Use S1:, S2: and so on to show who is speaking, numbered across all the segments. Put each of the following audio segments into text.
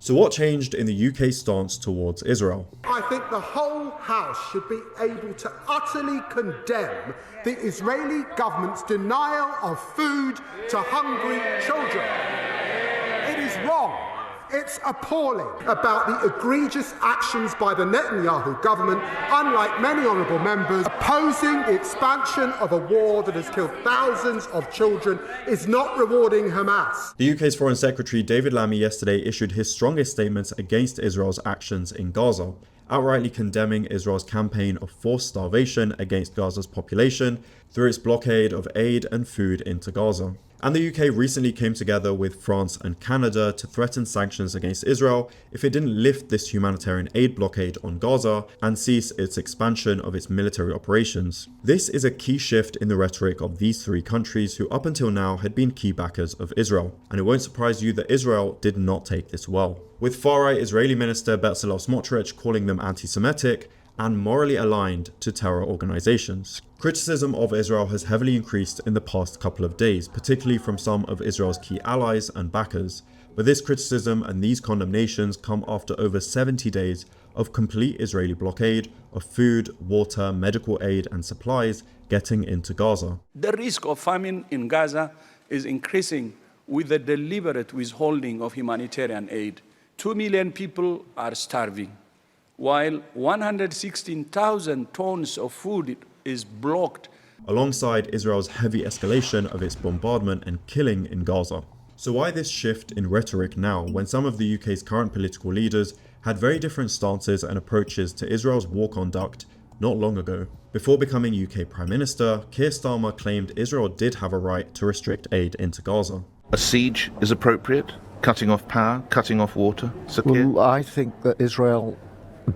S1: So what changed in the UK's stance towards Israel?
S2: I think the whole House should be able to utterly condemn the Israeli government's denial of food to hungry children. It is wrong. It's appalling about the egregious actions by the Netanyahu government, unlike many honourable members, opposing the expansion of a war that has killed thousands of children is not rewarding Hamas.
S1: The UK's Foreign Secretary David Lammy yesterday issued his strongest statements against Israel's actions in Gaza, outrightly condemning Israel's campaign of forced starvation against Gaza's population through its blockade of aid and food into Gaza. And the UK recently came together with France and Canada to threaten sanctions against Israel if it didn't lift this humanitarian aid blockade on Gaza and cease its expansion of its military operations. This is a key shift in the rhetoric of these three countries who up until now had been key backers of Israel. And it won't surprise you that Israel did not take this well, with far-right Israeli Minister Bezalel Smotrich calling them anti-Semitic and morally aligned to terror organizations. Criticism of Israel has heavily increased in the past couple of days, particularly from some of Israel's key allies and backers. But this criticism and these condemnations come after over 70 days of complete Israeli blockade of food, water, medical aid and supplies getting into Gaza.
S3: The risk of famine in Gaza is increasing with the deliberate withholding of humanitarian aid. 2 million people are starving, while 116,000 tons of food is blocked.
S1: Alongside Israel's heavy escalation of its bombardment and killing in Gaza. So why this shift in rhetoric now, when some of the UK's current political leaders had very different stances and approaches to Israel's war conduct not long ago? Before becoming UK Prime Minister, Keir Starmer claimed Israel did have a right to restrict aid into Gaza.
S4: A siege is appropriate? Cutting off power, cutting off water?
S5: Well, I think that Israel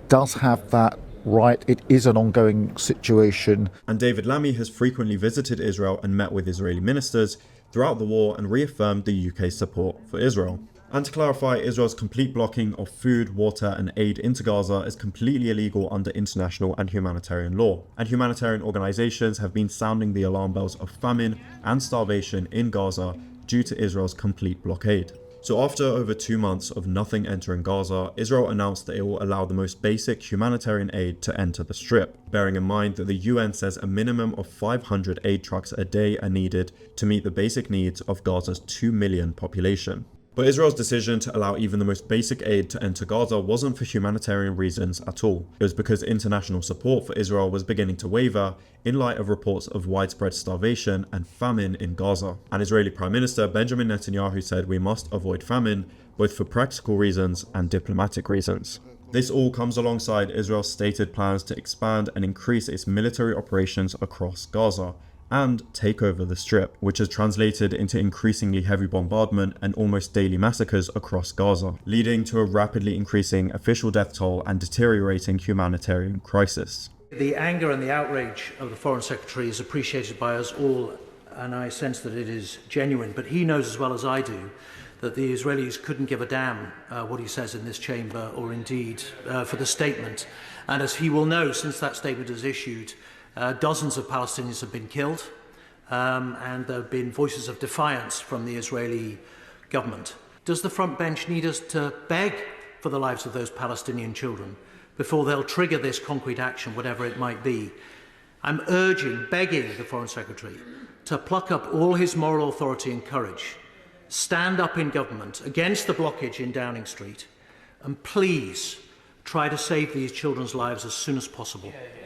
S5: does have that right. It is an ongoing situation.
S1: And David Lammy has frequently visited Israel and met with Israeli ministers throughout the war and reaffirmed the UK's support for Israel. And to clarify, Israel's complete blocking of food, water and aid into Gaza is completely illegal under international and humanitarian law. And humanitarian organizations have been sounding the alarm bells of famine and starvation in Gaza due to Israel's complete blockade. So after over 2 months of nothing entering Gaza, Israel announced that it will allow the most basic humanitarian aid to enter the Strip, bearing in mind that the UN says a minimum of 500 aid trucks a day are needed to meet the basic needs of Gaza's 2 million population. But Israel's decision to allow even the most basic aid to enter Gaza wasn't for humanitarian reasons at all. It was because international support for Israel was beginning to waver in light of reports of widespread starvation and famine in Gaza. And Israeli Prime Minister Benjamin Netanyahu said we must avoid famine, both for practical reasons and diplomatic reasons. This all comes alongside Israel's stated plans to expand and increase its military operations across Gaza and take over the Strip, which has translated into increasingly heavy bombardment and almost daily massacres across Gaza, leading to a rapidly increasing official death toll and deteriorating humanitarian crisis.
S6: The anger and the outrage of the Foreign Secretary is appreciated by us all, and I sense that it is genuine, but he knows as well as I do that the Israelis couldn't give a damn what he says in this chamber or indeed for the statement. And as he will know, since that statement is issued, dozens of Palestinians have been killed, and there have been voices of defiance from the Israeli government. Does the front bench need us to beg for the lives of those Palestinian children before they'll trigger this concrete action, whatever it might be? I'm begging the Foreign Secretary to pluck up all his moral authority and courage, stand up in government against the blockage in Downing Street, and please try to save these children's lives as soon as possible.